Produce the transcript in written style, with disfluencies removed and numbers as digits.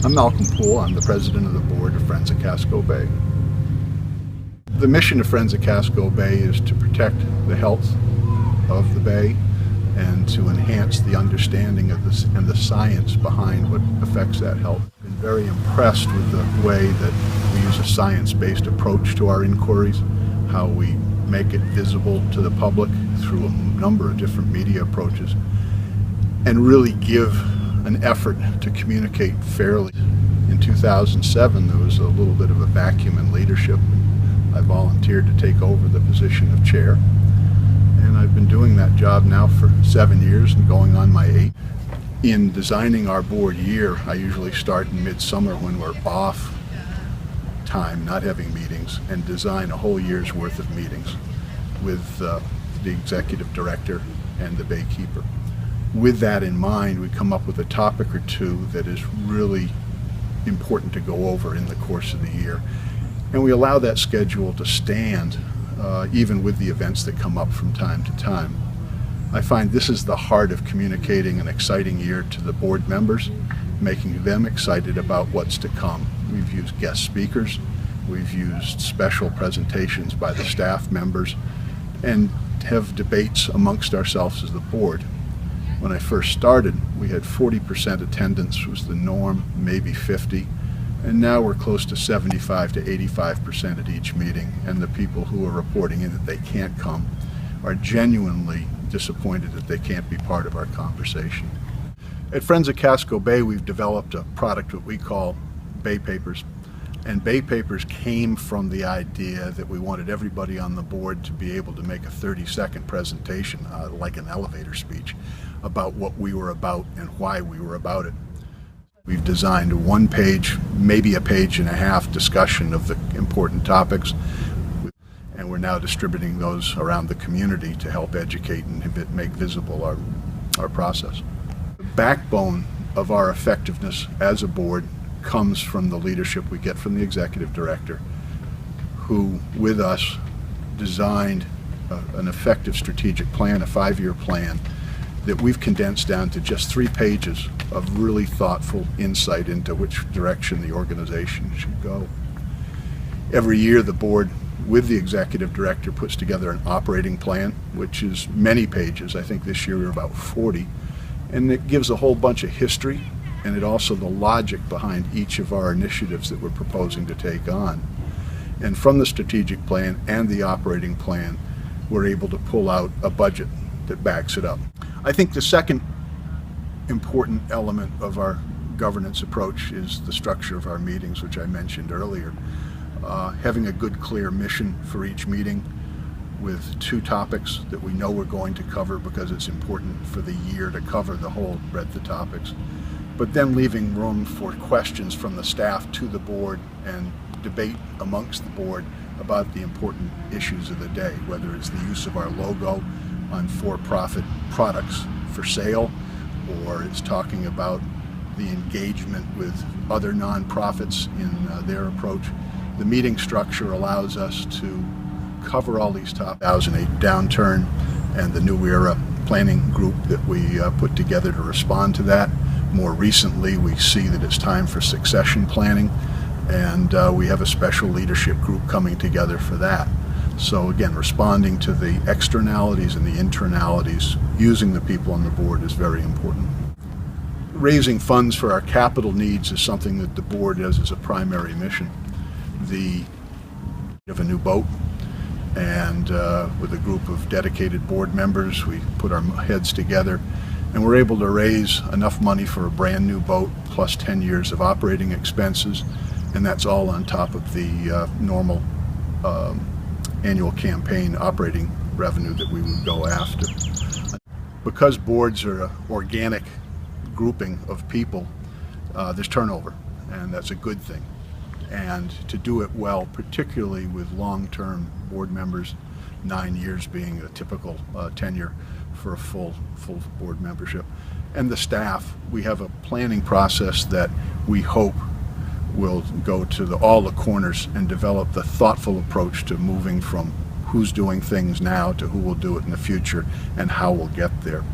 I'm Malcolm Poole. I'm the president of the board of Friends of Casco Bay. The mission of Friends of Casco Bay is to protect the health of the bay and to enhance the understanding of this and the science behind what affects that health. I've been very impressed with the way that we use a science-based approach to our inquiries, how we make it visible to the public through a number of different media approaches, and really give an effort to communicate fairly. In 2007, there was a little bit of a vacuum in leadership. I volunteered to take over the position of chair, and I've been doing that job now for 7 years and going on my 8th. In designing our board year, I usually start in midsummer when we're off time, not having meetings, and design a whole year's worth of meetings with the executive director and the baykeeper. With that in mind, we come up with a topic or two that is really important to go over in the course of the year. And we allow that schedule to stand even with the events that come up from time to time. I find this is the heart of communicating an exciting year to the board members, making them excited about what's to come. We've used guest speakers, we've used special presentations by the staff members, and have debates amongst ourselves as the board. When I first started, we had 40% attendance was the norm, maybe 50, and now we're close to 75 to 85% at each meeting, and the people who are reporting in that they can't come are genuinely disappointed that they can't be part of our conversation. At Friends of Casco Bay, we've developed a product that we call Bay Papers, and Bay Papers came from the idea that we wanted everybody on the board to be able to make a 30-second presentation, like an elevator speech, about what we were about and why we were about it. We've designed a one-page, maybe a page and a half discussion of the important topics, and we're now distributing those around the community to help educate and make visible our process. The backbone of our effectiveness as a board comes from the leadership we get from the executive director, who with us designed an effective strategic plan, a 5-year plan that we've condensed down to just 3 pages of really thoughtful insight into which direction the organization should go. Every year the board with the executive director puts together an operating plan, which is many pages. I think this year we're about 40, and it gives a whole bunch of history, and it also the logic behind each of our initiatives that we're proposing to take on. And from the strategic plan and the operating plan, we're able to pull out a budget that backs it up. I think the second important element of our governance approach is the structure of our meetings, which I mentioned earlier. Having a good, clear mission for each meeting with 2 topics that we know we're going to cover because it's important for the year to cover the whole breadth of topics, but then leaving room for questions from the staff to the board and debate amongst the board about the important issues of the day, whether it's the use of our logo on for-profit products for sale, or it's talking about the engagement with other nonprofits in their approach. The meeting structure allows us to cover all these topics. 2008 downturn and the New Era planning group that we put together to respond to that. More recently, we see that it's time for succession planning, and we have a special leadership group coming together for that. So again, responding to the externalities and the internalities, using the people on the board is very important. Raising funds for our capital needs is something that the board has as a primary mission. We have a new boat, and with a group of dedicated board members, we put our heads together, and we're able to raise enough money for a brand new boat plus 10 years of operating expenses, and that's all on top of the normal annual campaign operating revenue that we would go after. Because boards are an organic grouping of people, there's turnover, and that's a good thing. And to do it well, particularly with long-term board members, 9 years being a typical tenure for a full board membership, and the staff, we have a planning process that we hope will go to all the corners and develop the thoughtful approach to moving from who's doing things now to who will do it in the future and how we'll get there.